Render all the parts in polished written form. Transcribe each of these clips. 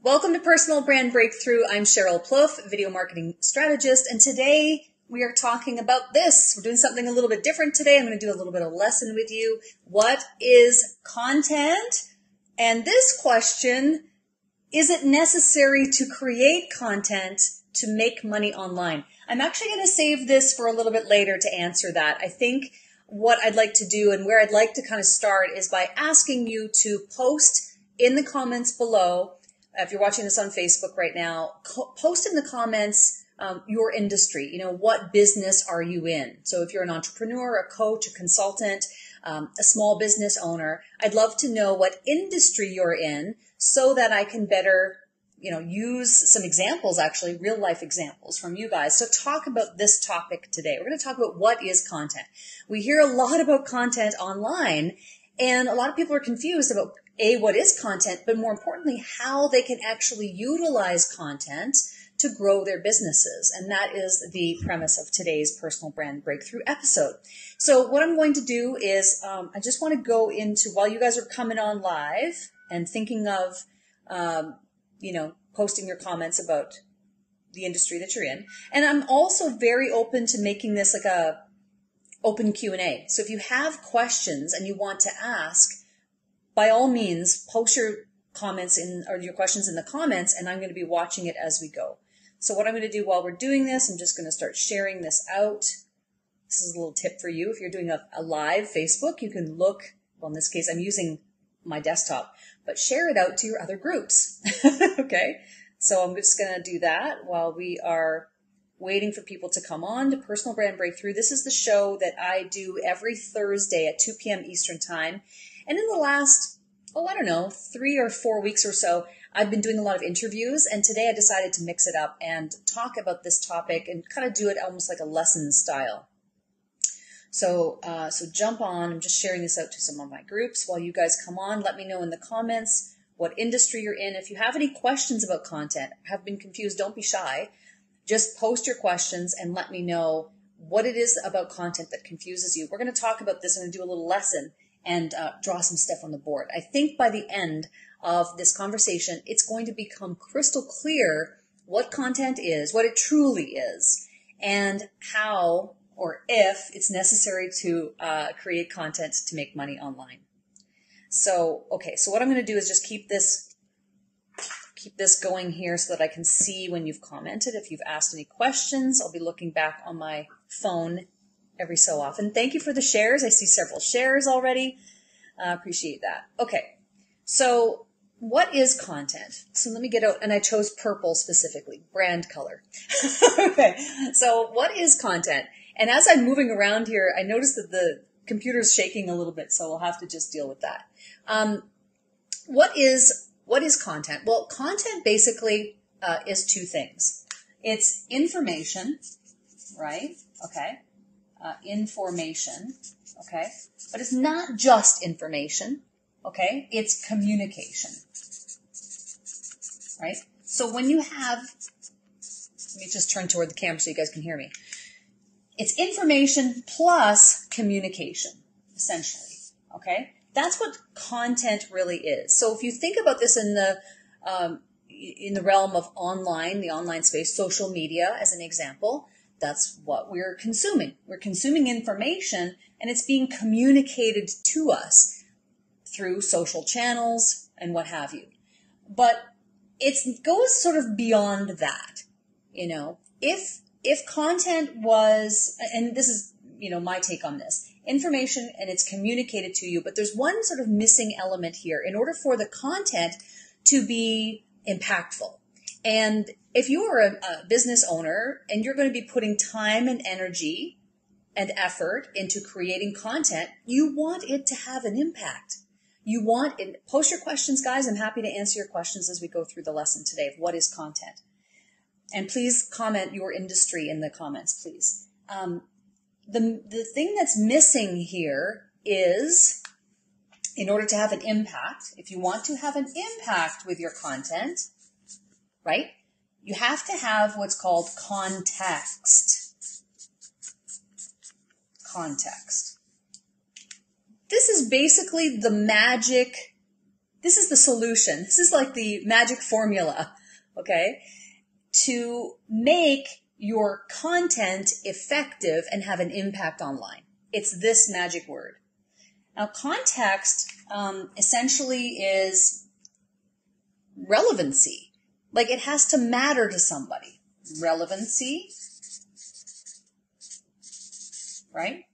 Welcome to Personal Brand Breakthrough. I'm Sheryl Plouffe, video marketing strategist, and today we are talking about this. We're doing something a little bit different today. I'm going to do a little bit of lesson with you. What is content? And this question, is it necessary to create content to make money online? I'm actually going to save this for a little bit later to answer that. I think what I'd like to do and where I'd like to kind of start is by asking you to post in the comments below. If you're watching this on Facebook right now, post in the comments your industry. What business are you in? So if you're an entrepreneur, a coach, a consultant, a small business owner, I'd love to know what industry you're in so that I can better, use some examples, actually real life examples from you guys. So talk about this topic today. We're going to talk about what is content. We hear a lot about content online, and a lot of people are confused about what is content, but more importantly, how they can actually utilize content to grow their businesses. And that is the premise of today's Personal Brand Breakthrough episode. So what I'm going to do is I just want to go into, while you guys are coming on live and thinking of, posting your comments about the industry that you're in. And I'm also very open to making this like a open Q&A. So if you have questions and you want to ask, by all means, post your comments or your questions in the comments, and I'm going to be watching it as we go. So what I'm going to do while we're doing this, I'm just going to start sharing this out. This is a little tip for you. If you're doing a live Facebook, you can look, well, in this case, I'm using my desktop, but share it out to your other groups. Okay? So I'm just going to do that while we are waiting for people to come on to Personal Brand Breakthrough. This is the show that I do every Thursday at 2 p.m. Eastern Time. And in the last, 3 or 4 weeks or so, I've been doing a lot of interviews, and today I decided to mix it up and talk about this topic and kind of do it almost like a lesson style. So jump on. I'm just sharing this out to some of my groups while you guys come on. Let me know in the comments what industry you're in. If you have any questions about content, have been confused, don't be shy. Just post your questions and let me know what it is about content that confuses you. We're going to talk about this. I'm going to do a little lesson and draw some stuff on the board. I think by the end of this conversation, it's going to become crystal clear what content is, what it truly is, and how or if it's necessary to create content to make money online. So what I'm going to do is just keep this going here so that I can see when you've commented. If you've asked any questions, I'll be looking back on my phone every so often. Thank you for the shares. I see several shares already. Appreciate that. Okay, so what is content? So let me get out, and I chose purple specifically, brand color. Okay, so what is content? And as I'm moving around here, I noticed that the computer's shaking a little bit, so we'll have to just deal with that. What is content? Well, content basically is two things. It's information, right? Okay. Information, okay? But it's not just information, okay? It's communication, right? So when you have, let me just turn toward the camera so you guys can hear me. It's information plus communication, essentially, okay? That's what content really is. So if you think about this in the realm of online, the online space, social media as an example, that's what we're consuming. We're consuming information, and it's being communicated to us through social channels and what have you. But it goes sort of beyond that. If content was, and this is, my take on this, information and it's communicated to you, but there's one sort of missing element here in order for the content to be impactful. And if you are a business owner and you're going to be putting time and energy and effort into creating content, you want it to have an impact. You want it. Post your questions, guys. I'm happy to answer your questions as we go through the lesson today of what is content. And please comment your industry in the comments, please. The thing that's missing here is, in order to have an impact, if you want to have an impact with your content, right, you have to have what's called context. Context. This is basically the magic This is the solution. This is like the magic formula, okay, to make your content effective and have an impact online. It's this magic word. Now, context essentially is relevancy. Like, it has to matter to somebody. Relevancy, right?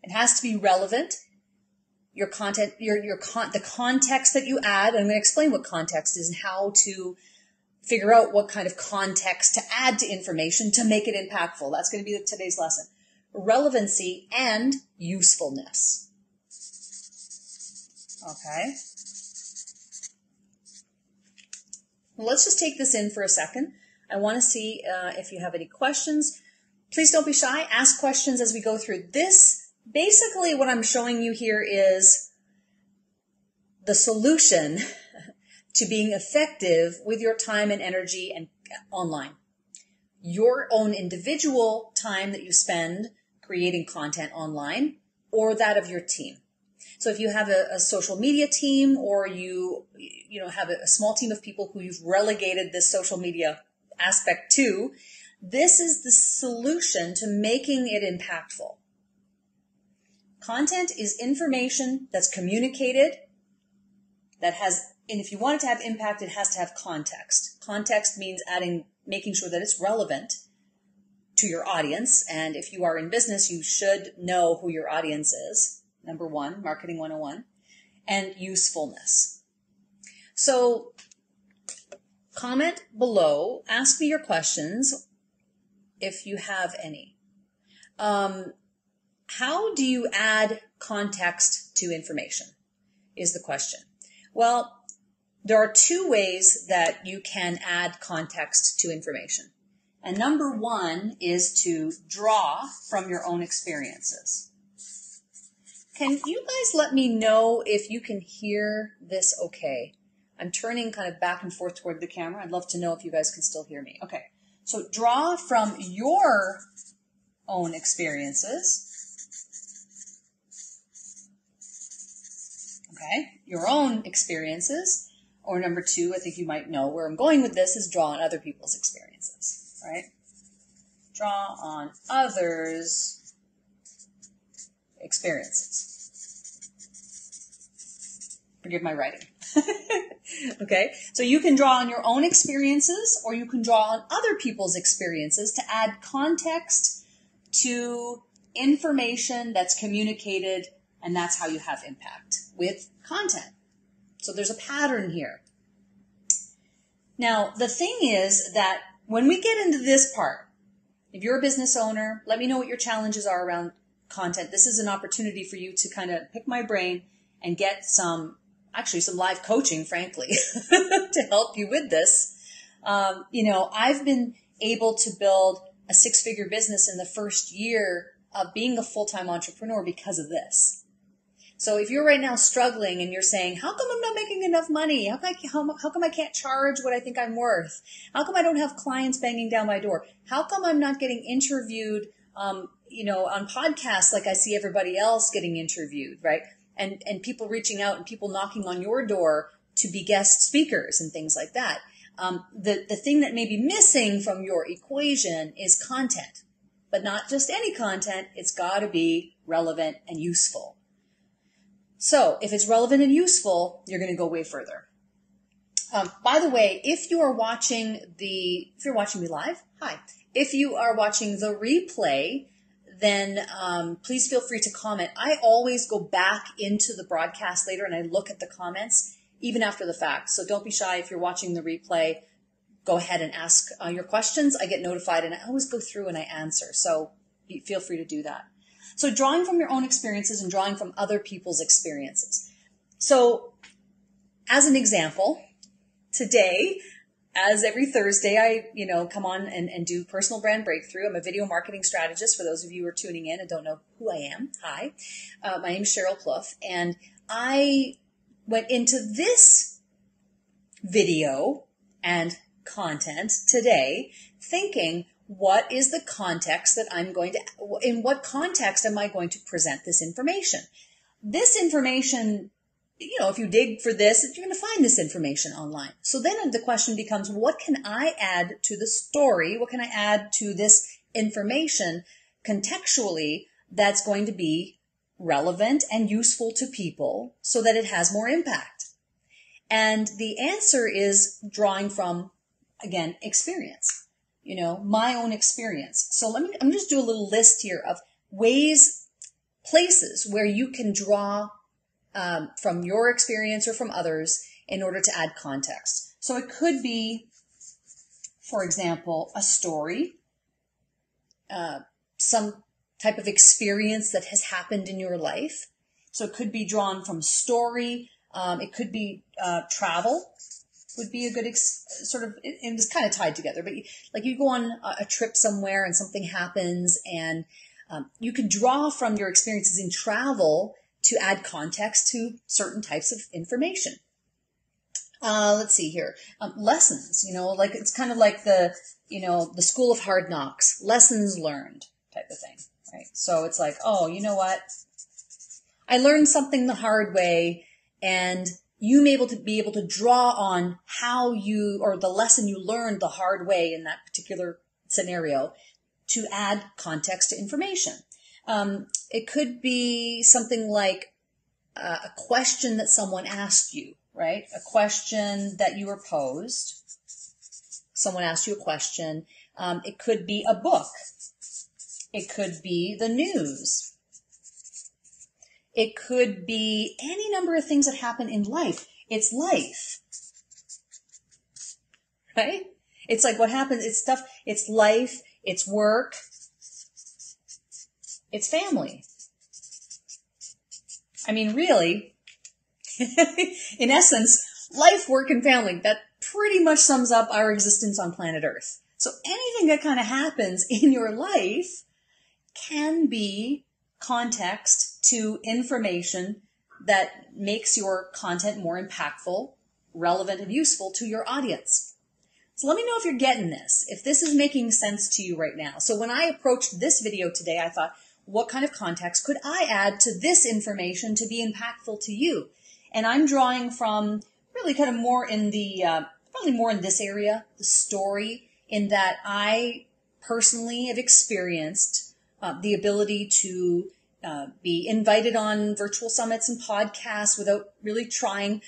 It has to be relevant. Your content, the context that you add, I'm going to explain what context is and how to figure out what kind of context to add to information to make it impactful. That's going to be today's lesson. Relevancy and usefulness. Okay. Well, let's just take this in for a second. I want to see if you have any questions. Please don't be shy. Ask questions as we go through this. Basically, what I'm showing you here is the solution to being effective with your time and energy and online. Your own individual time that you spend creating content online, or that of your team. So if you have a social media team, or you have a small team of people who you've relegated this social media aspect to, this is the solution to making it impactful. Content is information that's communicated, and if you want it to have impact, it has to have context. Context means making sure that it's relevant to your audience. And if you are in business, you should know who your audience is. Number one, marketing 101, and usefulness. So comment below, ask me your questions if you have any. How do you add context to information is the question. Well, there are two ways that you can add context to information. And number one is to draw from your own experiences. Can you guys let me know if you can hear this okay? I'm turning kind of back and forth toward the camera. I'd love to know if you guys can still hear me. Okay, so draw from your own experiences. Okay, your own experiences. Or number two, I think you might know where I'm going with this, is draw on other people's experiences, right? Draw on others' experiences. Forgive my writing. Okay, so you can draw on your own experiences, or you can draw on other people's experiences to add context to information that's communicated, and that's how you have impact with content. So there's a pattern here. Now, the thing is that when we get into this part, if you're a business owner, let me know what your challenges are around content. This is an opportunity for you to kind of pick my brain and get some live coaching, frankly, to help you with this. I've been able to build a 6-figure business in the first year of being a full-time entrepreneur because of this. So if you're right now struggling and you're saying, how come I'm not making enough money? How come I can't charge what I think I'm worth? How come I don't have clients banging down my door? How come I'm not getting interviewed, on podcasts like I see everybody else getting interviewed, right? And people reaching out and people knocking on your door to be guest speakers and things like that. The thing that may be missing from your equation is content, but not just any content. It's got to be relevant and useful. So if it's relevant and useful, you're going to go way further. By the way, if you're watching me live, hi. If you are watching the replay, then please feel free to comment. I always go back into the broadcast later and I look at the comments even after the fact. So don't be shy. If you're watching the replay, go ahead and ask your questions. I get notified and I always go through and I answer. So feel free to do that. So drawing from your own experiences and drawing from other people's experiences. So as an example, today, as every Thursday, I come on and do personal brand breakthrough. I'm a video marketing strategist for those of you who are tuning in and don't know who I am. Hi, my name is Sheryl Plouffe, and I went into this video and content today thinking, what is the context that in what context am I going to present this information? this information, if you dig for this, you're going to find this information online. So then the question becomes, what can I add to the story? What can I add to this information contextually that's going to be relevant and useful to people so that it has more impact? And the answer is drawing from, again, experience, my own experience. So I'm just do a little list here of places where you can draw from your experience or from others in order to add context. So it could be, for example, a story, some type of experience that has happened in your life. So it could be drawn from story. It could be travel would be a good sort of, and it's kind of tied together, but like you go on a trip somewhere and something happens, and you can draw from your experiences in travel to add context to certain types of information. Let's see here. Lessons, like it's kind of like the School of Hard Knocks, lessons learned type of thing, right? So it's like, oh, you know what? I learned something the hard way, and you may be able to draw on or the lesson you learned the hard way in that particular scenario to add context to information. It could be something like a question that someone asked you, right? A question that you were posed. Someone asked you a question. It could be a book. It could be the news. It could be any number of things that happen in life. It's life, right? It's like what happens. It's stuff. It's life. It's work. It's family. I mean, really, in essence, life, work, and family, that pretty much sums up our existence on planet Earth. So anything that kind of happens in your life can be context to information that makes your content more impactful, relevant, and useful to your audience. So let me know if you're getting this, if this is making sense to you right now. So when I approached this video today, I thought, what kind of context could I add to this information to be impactful to you? And I'm drawing from really kind of more in the, probably more in this area, the story, in that I personally have experienced the ability to be invited on virtual summits and podcasts without really trying.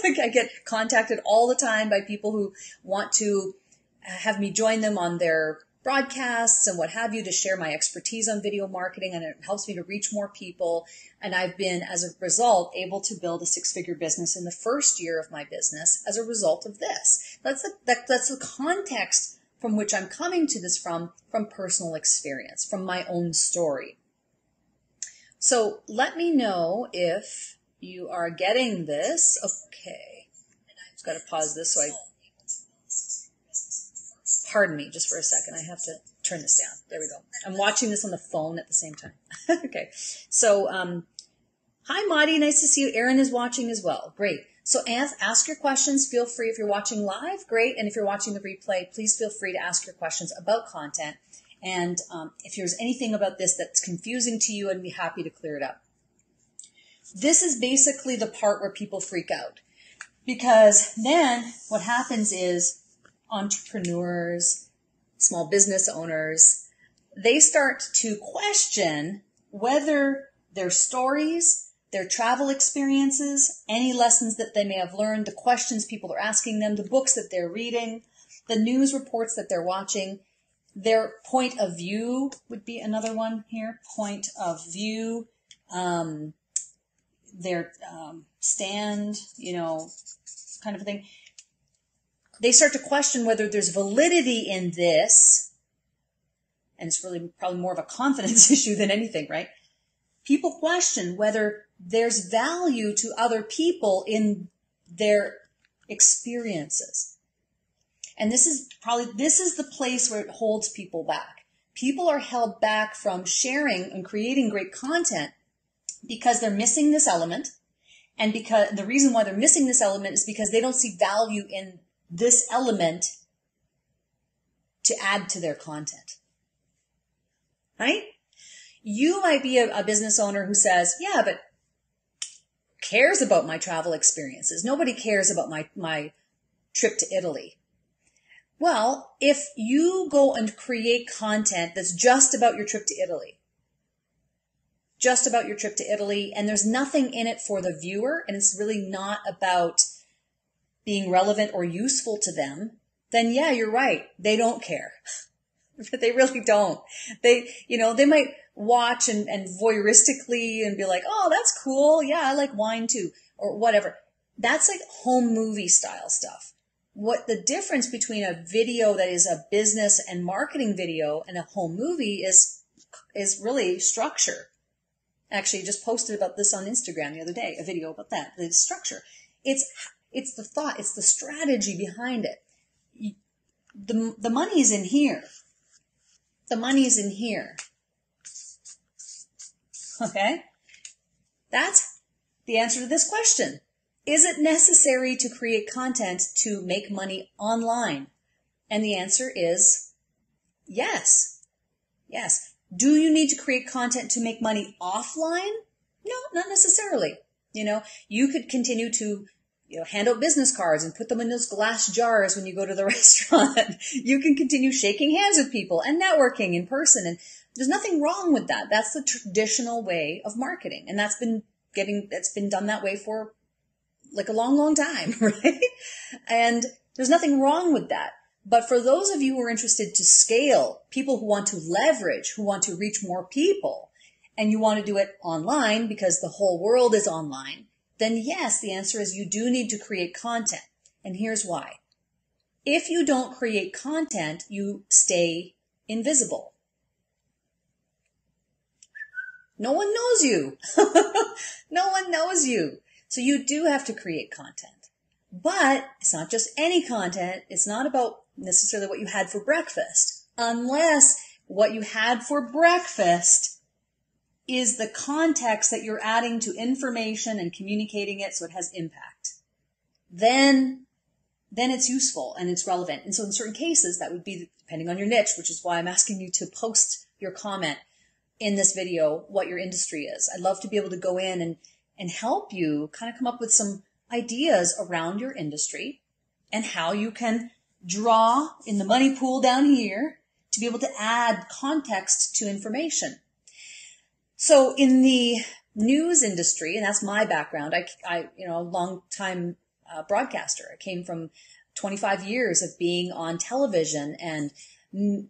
I get contacted all the time by people who want to have me join them on their broadcasts and what have you to share my expertise on video marketing, and it helps me to reach more people. And I've been, as a result, able to build a six-figure business in the first year of my business as a result of this. That's the context from which I'm coming to this from personal experience, from my own story. So let me know if you are getting this. Okay. I've got to pause this so pardon me just for a second. I have to turn this down. There we go. I'm watching this on the phone at the same time. Okay. So, hi, Madi. Nice to see you. Erin is watching as well. Great. So ask your questions. Feel free if you're watching live. Great. And if you're watching the replay, please feel free to ask your questions about content. And if there's anything about this that's confusing to you, I'd be happy to clear it up. This is basically the part where people freak out, because then what happens is entrepreneurs, small business owners, they start to question whether their stories, their travel experiences, any lessons that they may have learned, the questions people are asking them, the books that they're reading, the news reports that they're watching, their point of view would be another one here, point of view, their stand, kind of a thing. They start to question whether there's validity in this, and it's really probably more of a confidence issue than anything, right? People question whether there's value to other people in their experiences. And this is the place where it holds people back. People are held back from sharing and creating great content because they're missing this element. And because the reason why they're missing this element is because they don't see value in this element to add to their content. Right? You might be a business owner who says, yeah, but cares about my travel experiences. Nobody cares about my trip to Italy. Well, if you go and create content that's just about your trip to Italy, and there's nothing in it for the viewer, and it's really not about being relevant or useful to them, then yeah, you're right. They don't care. They really don't. They might watch and voyeuristically and be like, oh, that's cool. Yeah, I like wine too, or whatever. That's like home movie style stuff. What the difference between a video that is a business and marketing video and a home movie is really structure. Actually, just posted about this on Instagram the other day, a video about that, the structure. It's the thought, it's the strategy behind it. The money's in here. The money's in here. Okay? That's the answer to this question. Is it necessary to create content to make money online? And the answer is yes. Yes. Do you need to create content to make money offline? No, not necessarily. You could continue to hand out business cards and put them in those glass jars when you go to the restaurant. You can continue shaking hands with people and networking in person. And there's nothing wrong with that. That's the traditional way of marketing. And that's been done that way for like a long, long time, right? And there's nothing wrong with that. But for those of you who are interested to scale, people who want to leverage, who want to reach more people, and you want to do it online because the whole world is online, then yes, the answer is you do need to create content. And here's why. If you don't create content, you stay invisible. No one knows you. No one knows you. So you do have to create content. But it's not just any content. It's not about necessarily what you had for breakfast, unless what you had for breakfast is the context that you're adding to information and communicating it so it has impact. Then it's useful and it's relevant. And so in certain cases, that would be depending on your niche, which is why I'm asking you to post your comment in this video, what your industry is. I'd love to be able to go in and help you kind of come up with some ideas around your industry and how you can draw in the money pool down here to be able to add context to information. So in the news industry, and that's my background, I a long time broadcaster. I came from 25 years of being on television, and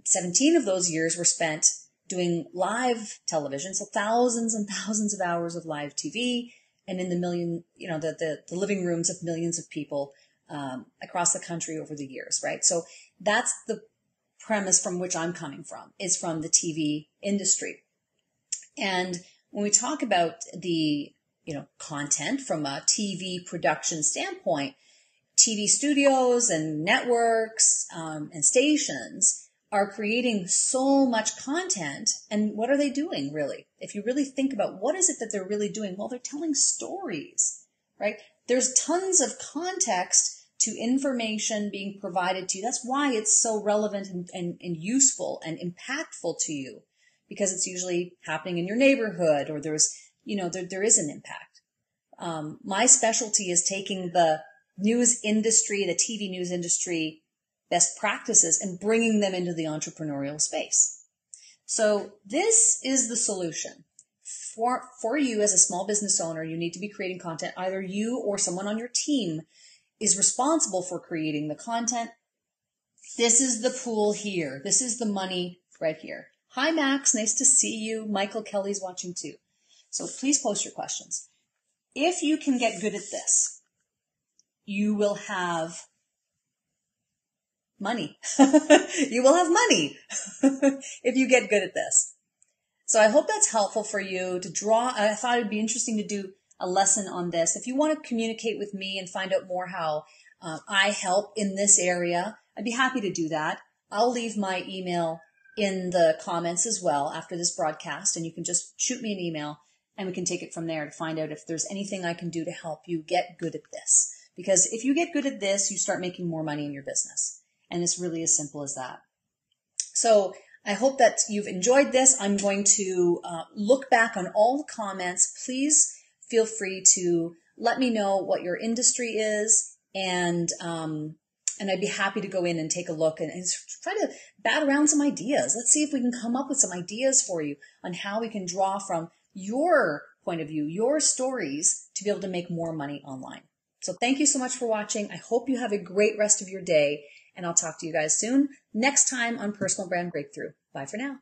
17 of those years were spent doing live television. So thousands and thousands of hours of live TV, and in the living rooms of millions of people across the country over the years, right? So that's the premise from which I'm coming from, is from the TV industry. And when we talk about the, content from a TV production standpoint, TV studios and networks and stations are creating so much content. And what are they doing, really? If you really think about what is it that they're really doing, well, they're telling stories, right? There's tons of context to information being provided to you. That's why it's so relevant and useful and impactful to you, because it's usually happening in your neighborhood, or there is an impact. My specialty is taking the news industry, the TV news industry best practices and bringing them into the entrepreneurial space. So this is the solution. For you as a small business owner, you need to be creating content. Either you or someone on your team is responsible for creating the content. This is the pool here. This is the money right here. Hi, Max. Nice to see you. Michael Kelly's watching too. So please post your questions. If you can get good at this, you will have money. You will have money if you get good at this. So I hope that's helpful for you to draw. I thought it'd be interesting to do a lesson on this. If you want to communicate with me and find out more how I help in this area, I'd be happy to do that. I'll leave my email in the comments as well after this broadcast, and you can just shoot me an email and we can take it from there to find out if there's anything I can do to help you get good at this. Because if you get good at this, you start making more money in your business. And it's really as simple as that. So I hope that you've enjoyed this. I'm going to look back on all the comments. Please feel free to let me know what your industry is, and I'd be happy to go in and take a look and try to bat around some ideas. Let's see if we can come up with some ideas for you on how we can draw from your point of view, your stories, to be able to make more money online. So thank you so much for watching. I hope you have a great rest of your day, and I'll talk to you guys soon next time on Personal Brand Breakthrough. Bye for now.